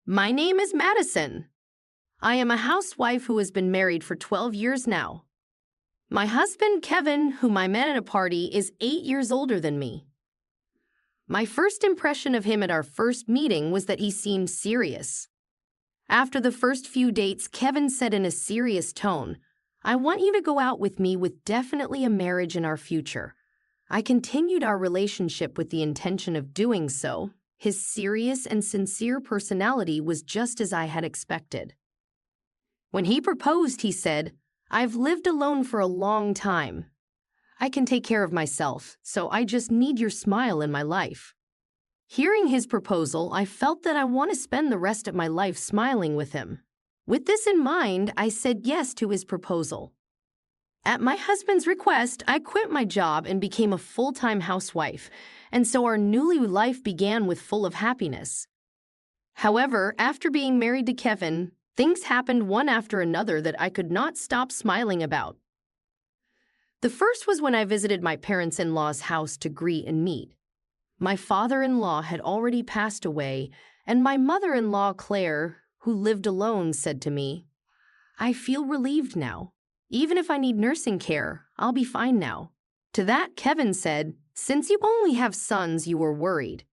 My name is Madison. I am a housewife who has been married for 12 years now. My husband, Kevin, whom I met at a party, is 8 years older than me. My first impression of him at our first meeting was that he seemed serious. After the first few dates, Kevin said in a serious tone, "I want you to go out with me with definitely a marriage in our future." I continued our relationship with the intention of doing so. His serious and sincere personality was just as I had expected. When he proposed, he said, "I've lived alone for a long time. I can take care of myself, so I just need your smile in my life." Hearing his proposal, I felt that I want to spend the rest of my life smiling with him. With this in mind, I said yes to his proposal. At my husband's request, I quit my job and became a full-time housewife, and so our newly life began with full of happiness. However, after being married to Kevin, things happened one after another that I could not stop smiling about. The first was when I visited my parents-in-law's house to greet and meet. My father-in-law had already passed away, and my mother-in-law, Claire, who lived alone, said to me, "I feel relieved now. Even if I need nursing care, I'll be fine now." To that, Kevin said, "Since you only have sons, you were worried.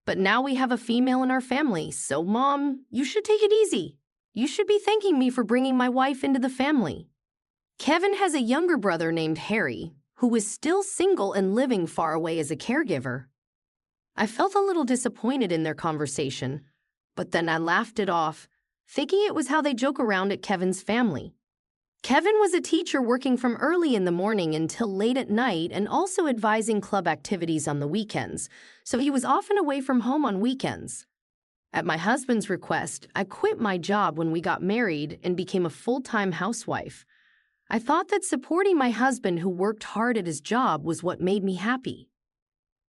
But now we have a female in our family, so Mom, you should take it easy. You should be thanking me for bringing my wife into the family." Kevin has a younger brother named Harry, who is still single and living far away as a caregiver. I felt a little disappointed in their conversation, but then I laughed it off, thinking it was how they joke around at Kevin's family. Kevin was a teacher working from early in the morning until late at night and also advising club activities on the weekends, so he was often away from home on weekends. At my husband's request, I quit my job when we got married and became a full-time housewife. I thought that supporting my husband, who worked hard at his job, was what made me happy.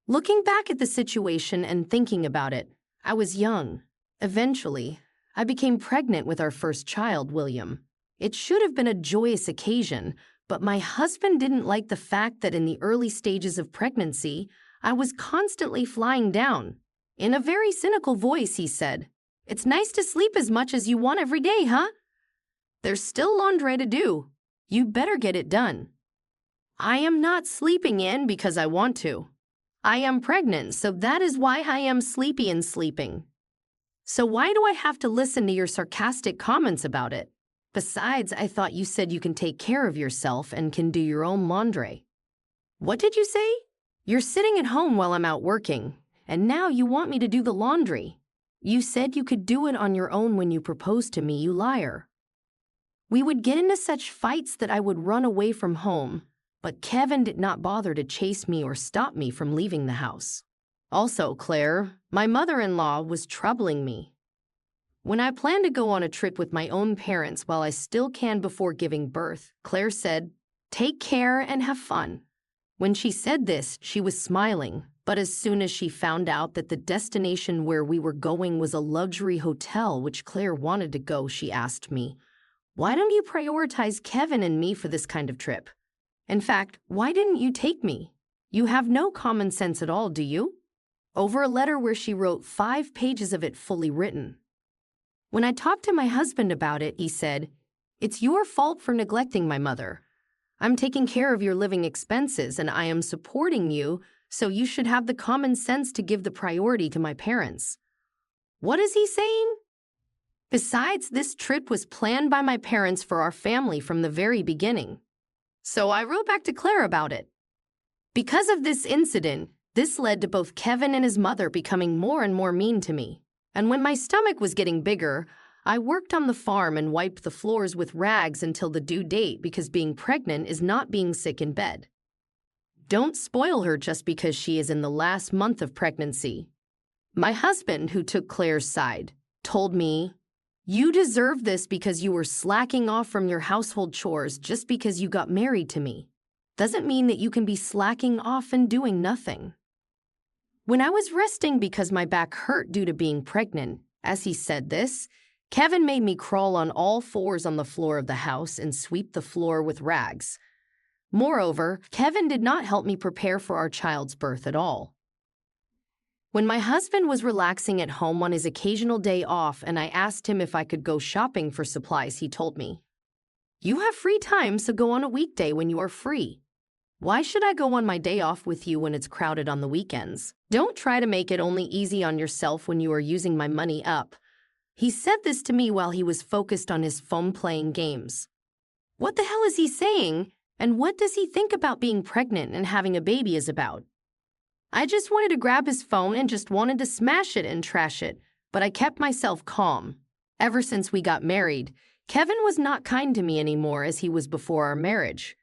Looking back at the situation and thinking about it, I was young. Eventually, I became pregnant with our first child, William. It should have been a joyous occasion, but my husband didn't like the fact that in the early stages of pregnancy, I was constantly flying down. In a very cynical voice, he said, "It's nice to sleep as much as you want every day, huh? There's still laundry to do. You better get it done." I am not sleeping in because I want to. I am pregnant, so that is why I am sleepy and sleeping. So why do I have to listen to your sarcastic comments about it? Besides, I thought you said you can take care of yourself and can do your own laundry. What did you say? You're sitting at home while I'm out working, and now you want me to do the laundry. You said you could do it on your own when you proposed to me, you liar. We would get into such fights that I would run away from home, but Kevin did not bother to chase me or stop me from leaving the house. Also, Claire, my mother-in-law, was troubling me. When I planned to go on a trip with my own parents while I still can before giving birth, Claire said, "Take care and have fun." When she said this, she was smiling, but as soon as she found out that the destination where we were going was a luxury hotel which Claire wanted to go, she asked me, "Why don't you prioritize Kevin and me for this kind of trip? In fact, why didn't you take me? You have no common sense at all, do you?" Over a letter where she wrote 5 pages of it fully written. When I talked to my husband about it, he said, "It's your fault for neglecting my mother. I'm taking care of your living expenses and I am supporting you, so you should have the common sense to give the priority to my parents." What is he saying? Besides, this trip was planned by my parents for our family from the very beginning. So I wrote back to Claire about it. Because of this incident, this led to both Kevin and his mother becoming more and more mean to me. And when my stomach was getting bigger, I worked on the farm and wiped the floors with rags until the due date because being pregnant is not being sick in bed. Don't spoil her just because she is in the last month of pregnancy. My husband, who took Claire's side, told me, "You deserve this because you were slacking off from your household chores just because you got married to me. Doesn't mean that you can be slacking off and doing nothing." When I was resting because my back hurt due to being pregnant, as he said this, Kevin made me crawl on all fours on the floor of the house and sweep the floor with rags. Moreover, Kevin did not help me prepare for our child's birth at all. When my husband was relaxing at home on his occasional day off and I asked him if I could go shopping for supplies, he told me, "You have free time, so go on a weekday when you are free. Why should I go on my day off with you when it's crowded on the weekends? Don't try to make it only easy on yourself when you are using my money up." He said this to me while he was focused on his phone playing games. What the hell is he saying? And what does he think about being pregnant and having a baby is about? I just wanted to grab his phone and just wanted to smash it and trash it, but I kept myself calm. Ever since we got married, Kevin was not kind to me anymore as he was before our marriage.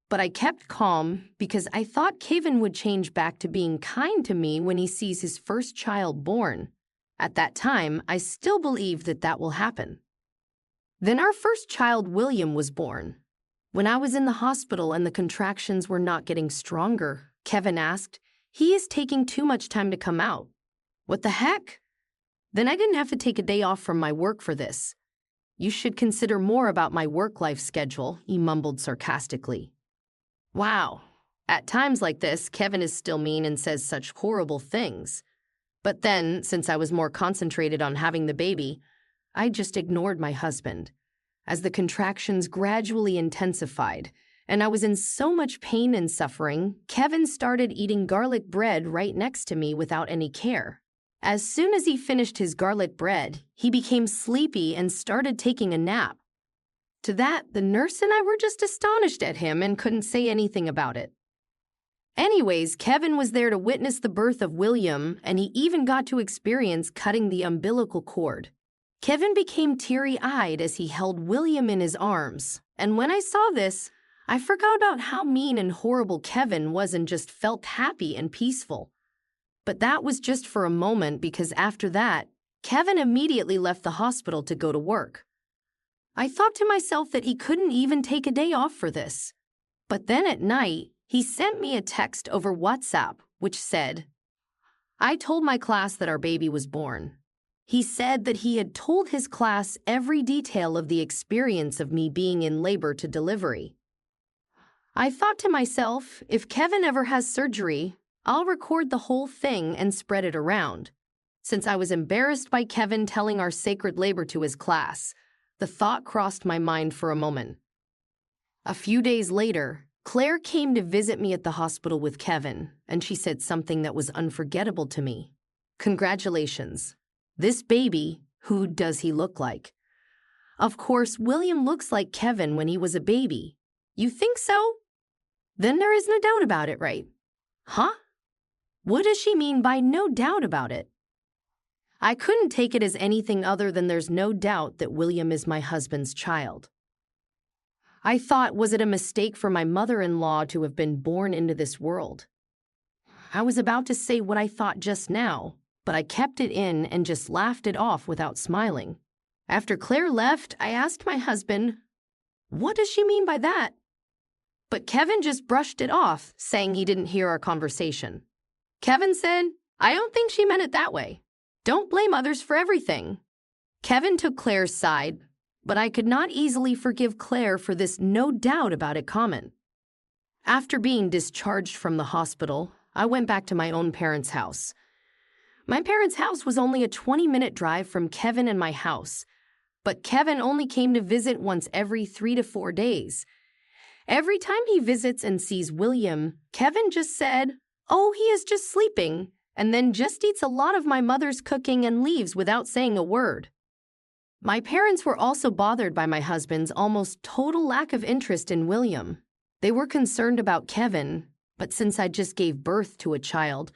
But I kept calm because I thought Kevin would change back to being kind to me when he sees his first child born. At that time, I still believed that that will happen. Then our first child, William, was born. When I was in the hospital and the contractions were not getting stronger, Kevin asked, "He is taking too much time to come out." What the heck? Then I didn't have to take a day off from my work for this. "You should consider more about my work-life schedule," he mumbled sarcastically. Wow. At times like this, Kevin is still mean and says such horrible things. But then, since I was more concentrated on having the baby, I just ignored my husband. As the contractions gradually intensified, and I was in so much pain and suffering, Kevin started eating garlic bread right next to me without any care. As soon as he finished his garlic bread, he became sleepy and started taking a nap. To that, the nurse and I were just astonished at him and couldn't say anything about it. Anyways, Kevin was there to witness the birth of William, and he even got to experience cutting the umbilical cord. Kevin became teary-eyed as he held William in his arms, and when I saw this, I forgot about how mean and horrible Kevin was and just felt happy and peaceful. But that was just for a moment because after that, Kevin immediately left the hospital to go to work. I thought to myself that he couldn't even take a day off for this. But then at night, he sent me a text over WhatsApp which said, "I told my class that our baby was born." He said that he had told his class every detail of the experience of me being in labor to delivery. I thought to myself, if Kevin ever has surgery, I'll record the whole thing and spread it around. Since I was embarrassed by Kevin telling our sacred labor to his class, the thought crossed my mind for a moment. A few days later, Claire came to visit me at the hospital with Kevin, and she said something that was unforgettable to me. "Congratulations. This baby, who does he look like?" Of course, William looks like Kevin when he was a baby. You think so? Then there is no doubt about it, right? Huh? What does she mean by no doubt about it? I couldn't take it as anything other than there's no doubt that William is my husband's child. I thought, was it a mistake for my mother-in-law to have been born into this world? I was about to say what I thought just now, but I kept it in and just laughed it off without smiling. After Claire left, I asked my husband, "What does she mean by that?" But Kevin just brushed it off, saying he didn't hear our conversation. Kevin said, "I don't think she meant it that way. Don't blame others for everything." Kevin took Claire's side, but I could not easily forgive Claire for this no doubt about it comment. After being discharged from the hospital, I went back to my own parents' house. My parents' house was only a 20-minute drive from Kevin and my house, but Kevin only came to visit once every 3 to 4 days. Every time he visits and sees William, Kevin just said, "Oh, he is just sleeping," and then just eats a lot of my mother's cooking and leaves without saying a word. My parents were also bothered by my husband's almost total lack of interest in William. They were concerned about Kevin, but since I just gave birth to a child,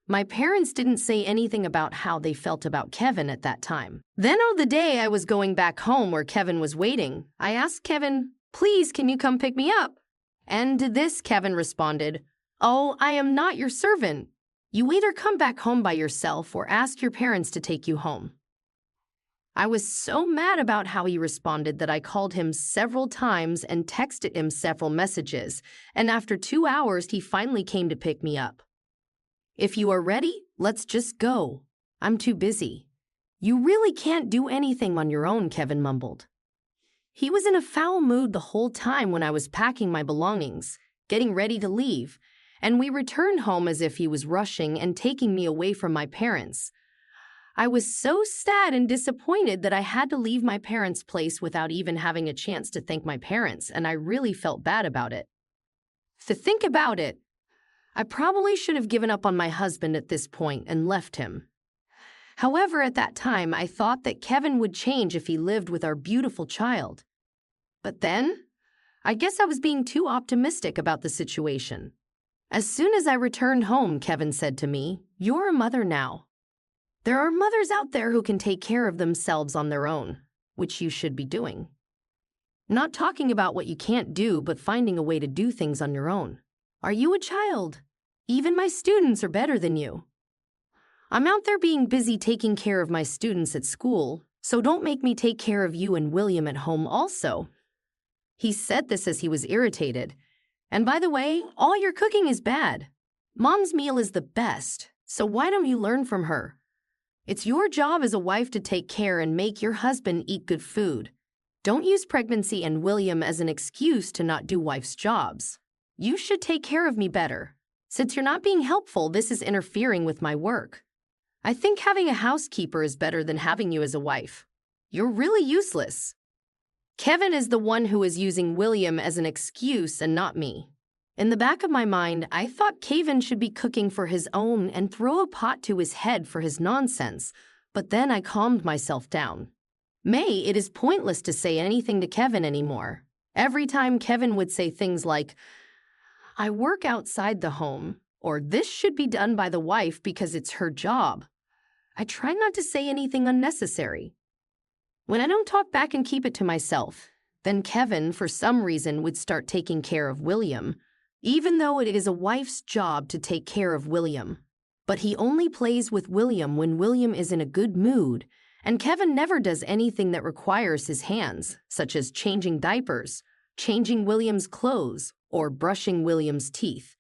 my parents didn't say anything about how they felt about Kevin at that time. Then on the day I was going back home where Kevin was waiting, I asked Kevin, "Please, can you come pick me up?" And to this, Kevin responded, "Oh, I am not your servant. You either come back home by yourself or ask your parents to take you home." I was so mad about how he responded that I called him several times and texted him several messages, and after 2 hours, he finally came to pick me up. "If you are ready, let's just go. I'm too busy." "You really can't do anything on your own," Kevin mumbled. He was in a foul mood the whole time when I was packing my belongings, getting ready to leave, and we returned home as if he was rushing and taking me away from my parents. I was so sad and disappointed that I had to leave my parents' place without even having a chance to thank my parents, and I really felt bad about it. To think about it, I probably should have given up on my husband at this point and left him. However, at that time, I thought that Kevin would change if he lived with our beautiful child. But then, I guess I was being too optimistic about the situation. As soon as I returned home, Kevin said to me, "You're a mother now. There are mothers out there who can take care of themselves on their own, which you should be doing. Not talking about what you can't do, but finding a way to do things on your own. Are you a child? Even my students are better than you. I'm out there being busy taking care of my students at school, so don't make me take care of you and William at home also." He said this as he was irritated. "And by the way, all your cooking is bad. Mom's meal is the best, so why don't you learn from her? It's your job as a wife to take care and make your husband eat good food. Don't use pregnancy and William as an excuse to not do wife's jobs. You should take care of me better. Since you're not being helpful, this is interfering with my work. I think having a housekeeper is better than having you as a wife. You're really useless." Kevin is the one who is using William as an excuse and not me. In the back of my mind, I thought Kevin should be cooking for his own and throw a pot to his head for his nonsense, but then I calmed myself down. It is pointless to say anything to Kevin anymore. Every time Kevin would say things like, "I work outside the home," or "This should be done by the wife because it's her job," I try not to say anything unnecessary. When I don't talk back and keep it to myself, then Kevin, for some reason, would start taking care of William, even though it is a wife's job to take care of William. But he only plays with William when William is in a good mood, and Kevin never does anything that requires his hands, such as changing diapers, changing William's clothes, or brushing William's teeth.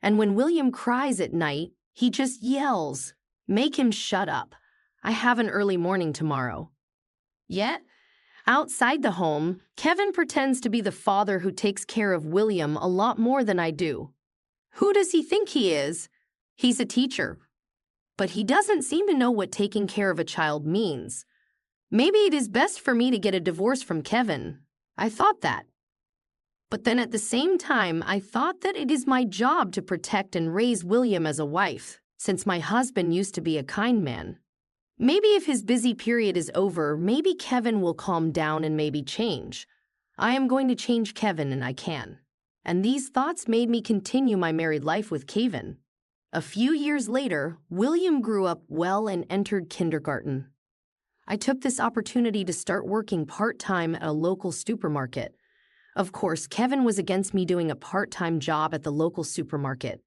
And when William cries at night, he just yells, "Make him shut up. I have an early morning tomorrow." Yet, outside the home, Kevin pretends to be the father who takes care of William a lot more than I do. Who does he think he is? He's a teacher. But he doesn't seem to know what taking care of a child means. Maybe it is best for me to get a divorce from Kevin. I thought that. But then at the same time, I thought that it is my job to protect and raise William as a wife, since my husband used to be a kind man. Maybe if his busy period is over, maybe Kevin will calm down and maybe change. I am going to change Kevin, and I can. And these thoughts made me continue my married life with Kevin. A few years later, William grew up well and entered kindergarten. I took this opportunity to start working part-time at a local supermarket. Of course, Kevin was against me doing a part-time job at the local supermarket.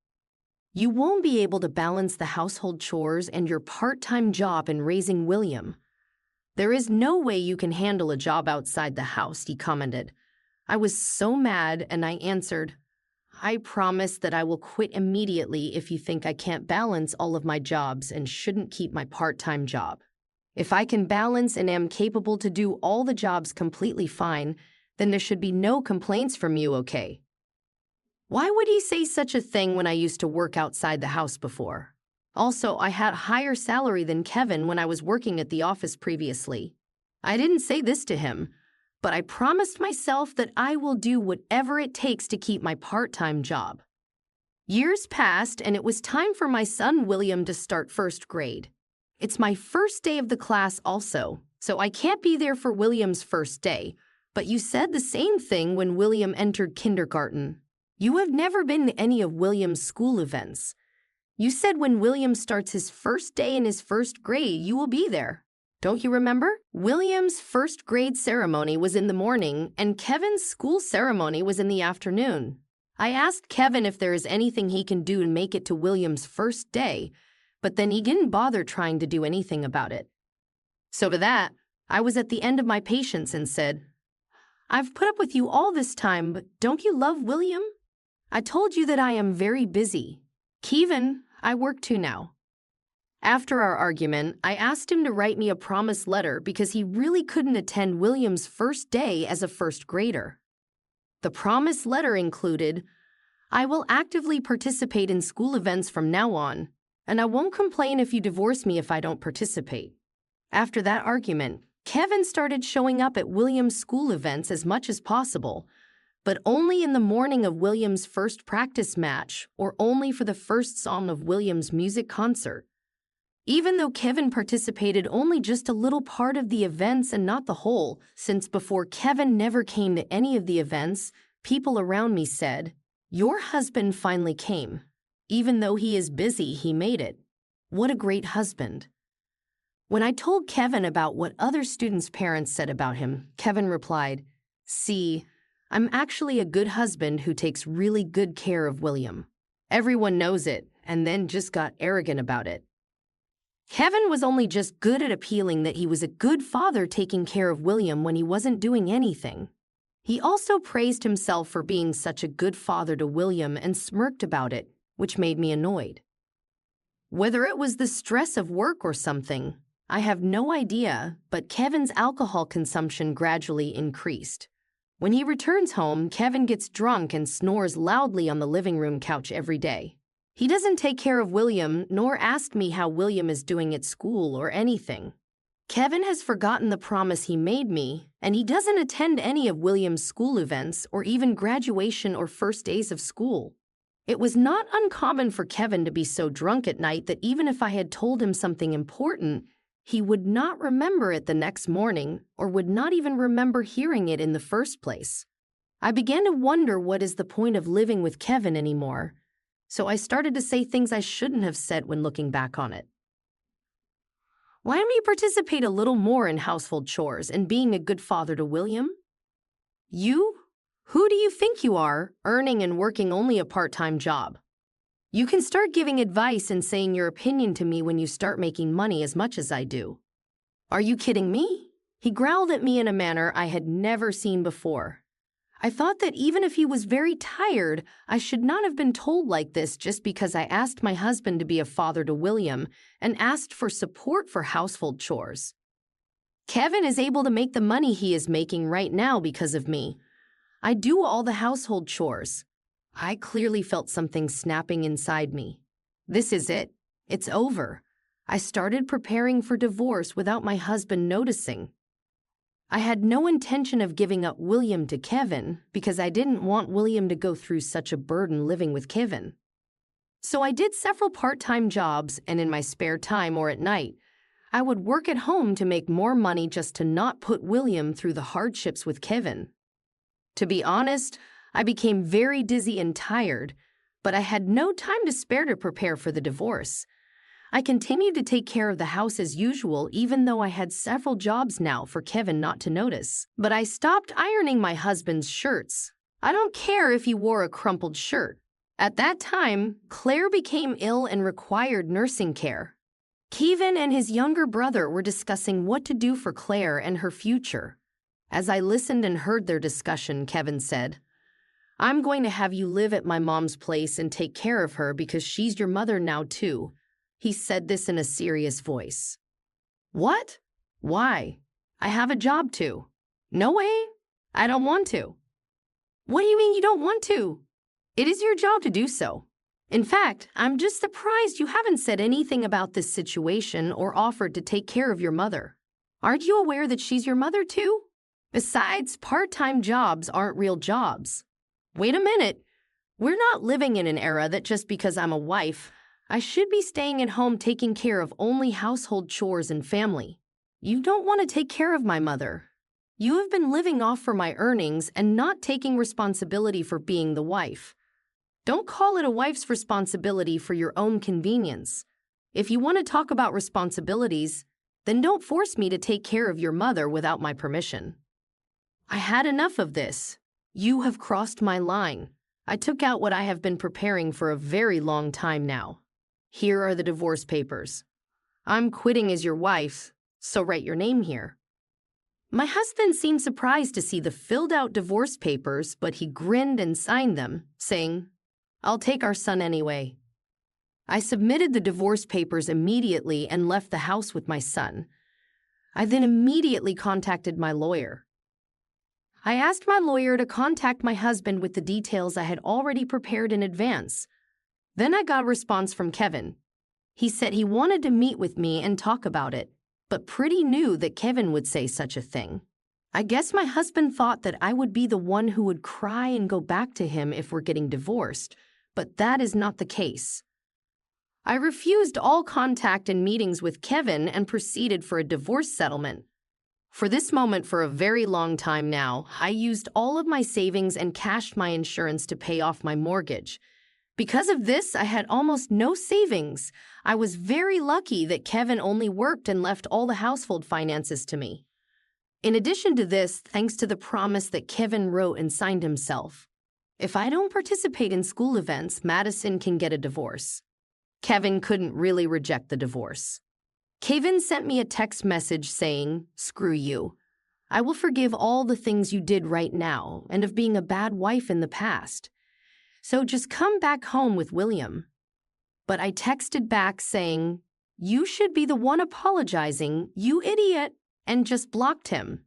You won't be able to balance the household chores and your part-time job in raising William. There is no way you can handle a job outside the house, he commented. I was so mad, and I answered, "I promise that I will quit immediately if you think I can't balance all of my jobs and shouldn't keep my part-time job. If I can balance and am capable to do all the jobs completely fine, then there should be no complaints from you, okay?" Why would he say such a thing when I used to work outside the house before? Also, I had a higher salary than Kevin when I was working at the office previously. I didn't say this to him, but I promised myself that I will do whatever it takes to keep my part-time job. Years passed, and it was time for my son William to start first grade. It's my first day of the class also, so I can't be there for William's first day, but you said the same thing when William entered kindergarten. You have never been to any of William's school events. You said when William starts his first day in his first grade, you will be there. Don't you remember? William's first grade ceremony was in the morning, and Kevin's school ceremony was in the afternoon. I asked Kevin if there is anything he can do to make it to William's first day, but then he didn't bother trying to do anything about it. So to that, I was at the end of my patience and said, "I've put up with you all this time, but don't you love William? I told you that I am very busy. Kevin, I work too now." After our argument, I asked him to write me a promise letter because he really couldn't attend William's first day as a first grader. The promise letter included, I will actively participate in school events from now on, and I won't complain if you divorce me if I don't participate. After that argument, Kevin started showing up at William's school events as much as possible, but only in the morning of William's first practice match or only for the first song of William's music concert. Even though Kevin participated only just a little part of the events and not the whole, since before Kevin never came to any of the events, people around me said, "Your husband finally came. Even though he is busy, he made it. What a great husband." When I told Kevin about what other students' parents said about him, Kevin replied, "See, I'm actually a good husband who takes really good care of William. Everyone knows it, and then just got arrogant about it." Kevin was only just good at appealing that he was a good father taking care of William when he wasn't doing anything. He also praised himself for being such a good father to William and smirked about it, which made me annoyed. Whether it was the stress of work or something, I have no idea, but Kevin's alcohol consumption gradually increased. When he returns home, Kevin gets drunk and snores loudly on the living room couch every day. He doesn't take care of William, nor ask me how William is doing at school or anything. Kevin has forgotten the promise he made me, and he doesn't attend any of William's school events or even graduation or first days of school. It was not uncommon for Kevin to be so drunk at night that even if I had told him something important, he would not remember it the next morning or would not even remember hearing it in the first place. I began to wonder what is the point of living with Kevin anymore, so I started to say things I shouldn't have said when looking back on it. Why don't you participate a little more in household chores and being a good father to William? You? Who do you think you are, earning and working only a part-time job? You can start giving advice and saying your opinion to me when you start making money as much as I do. Are you kidding me? He growled at me in a manner I had never seen before. I thought that even if he was very tired, I should not have been told like this just because I asked my husband to be a father to William and asked for support for household chores. Kevin is able to make the money he is making right now because of me. I do all the household chores. I clearly felt something snapping inside me. This is it. It's over. I started preparing for divorce without my husband noticing. I had no intention of giving up William to Kevin because I didn't want William to go through such a burden living with Kevin. So I did several part-time jobs, and in my spare time or at night, I would work at home to make more money just to not put William through the hardships with Kevin. To be honest, I became very dizzy and tired, but I had no time to spare to prepare for the divorce. I continued to take care of the house as usual, even though I had several jobs now for Kevin not to notice. But I stopped ironing my husband's shirts. I don't care if he wore a crumpled shirt. At that time, Claire became ill and required nursing care. Kevin and his younger brother were discussing what to do for Claire and her future. As I listened and heard their discussion, Kevin said, "I'm going to have you live at my mom's place and take care of her because she's your mother now too." He said this in a serious voice. What? Why? I have a job too. No way. I don't want to. What do you mean you don't want to? It is your job to do so. In fact, I'm just surprised you haven't said anything about this situation or offered to take care of your mother. Aren't you aware that she's your mother too? Besides, part-time jobs aren't real jobs. Wait a minute. We're not living in an era that just because I'm a wife, I should be staying at home taking care of only household chores and family. You don't want to take care of my mother. You have been living off for my earnings and not taking responsibility for being the wife. Don't call it a wife's responsibility for your own convenience. If you want to talk about responsibilities, then don't force me to take care of your mother without my permission. I had enough of this. You have crossed my line. I took out what I have been preparing for a very long time now. Here are the divorce papers. I'm quitting as your wife, so write your name here. My husband seemed surprised to see the filled-out divorce papers, but he grinned and signed them, saying, "I'll take our son anyway." I submitted the divorce papers immediately and left the house with my son. I then immediately contacted my lawyer. I asked my lawyer to contact my husband with the details I had already prepared in advance. Then I got a response from Kevin. He said he wanted to meet with me and talk about it, but pretty knew that Kevin would say such a thing. I guess my husband thought that I would be the one who would cry and go back to him if we're getting divorced, but that is not the case. I refused all contact and meetings with Kevin and proceeded for a divorce settlement. For this moment for a very long time now, I used all of my savings and cashed my insurance to pay off my mortgage. Because of this, I had almost no savings. I was very lucky that Kevin only worked and left all the household finances to me. In addition to this, thanks to the promise that Kevin wrote and signed himself, if I don't participate in school events, Madison can get a divorce. Kevin couldn't really reject the divorce. Kevin sent me a text message saying, "Screw you. I will forgive all the things you did right now and of being a bad wife in the past. So just come back home with William." But I texted back saying, "You should be the one apologizing, you idiot," and just blocked him.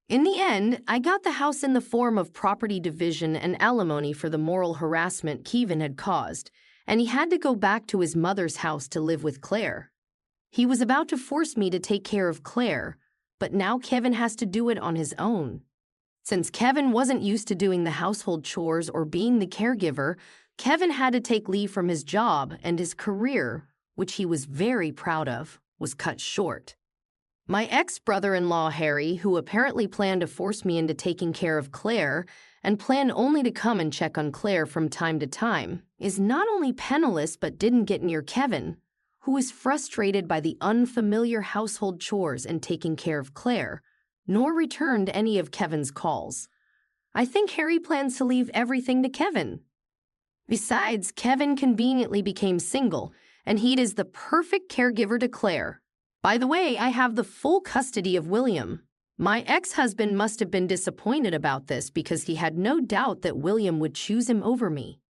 In the end, I got the house in the form of property division and alimony for the moral harassment Kevin had caused, and he had to go back to his mother's house to live with Claire. He was about to force me to take care of Claire, but now Kevin has to do it on his own. Since Kevin wasn't used to doing the household chores or being the caregiver, Kevin had to take leave from his job, and his career, which he was very proud of, was cut short. My ex-brother-in-law, Harry, who apparently planned to force me into taking care of Claire and planned only to come and check on Claire from time to time, is not only penniless but didn't get near Kevin, who is frustrated by the unfamiliar household chores and taking care of Claire, nor returned any of Kevin's calls. I think Harry plans to leave everything to Kevin. Besides, Kevin conveniently became single, and he is the perfect caregiver to Claire. By the way, I have the full custody of William. My ex-husband must have been disappointed about this because he had no doubt that William would choose him over me.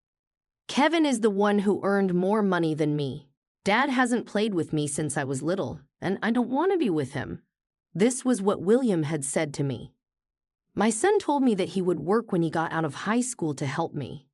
Kevin is the one who earned more money than me. Dad hasn't played with me since I was little, and I don't want to be with him. This was what William had said to me. My son told me that he would work when he got out of high school to help me.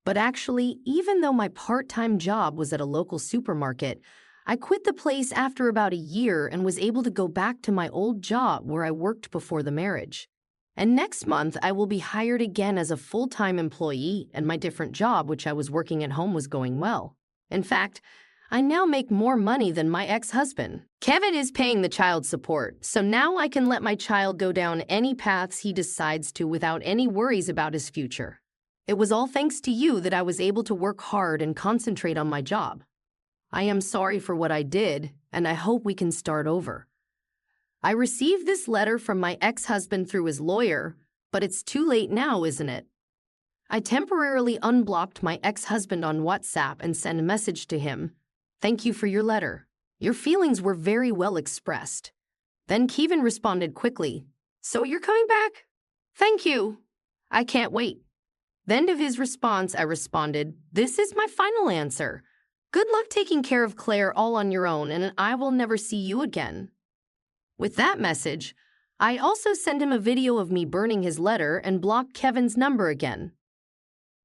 But actually, even though my part-time job was at a local supermarket, I quit the place after about a year and was able to go back to my old job where I worked before the marriage. And next month, I will be hired again as a full-time employee, and my different job, which I was working at home, was going well. In fact, I now make more money than my ex-husband. Kevin is paying the child support, so now I can let my child go down any paths he decides to without any worries about his future. It was all thanks to you that I was able to work hard and concentrate on my job. I am sorry for what I did, and I hope we can start over. I received this letter from my ex-husband through his lawyer, but it's too late now, isn't it? I temporarily unblocked my ex-husband on WhatsApp and sent a message to him. "Thank you for your letter. Your feelings were very well expressed." Then Kevin responded quickly, "So you're coming back? Thank you. I can't wait." Then to his response, I responded, "This is my final answer. Good luck taking care of Claire all on your own, and I will never see you again." With that message, I also sent him a video of me burning his letter and blocked Kevin's number again.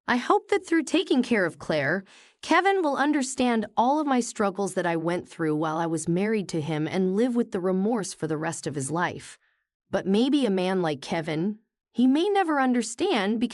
I hope that through taking care of Claire, Kevin will understand all of my struggles that I went through while I was married to him and live with the remorse for the rest of his life. But maybe a man like Kevin, he may never understand because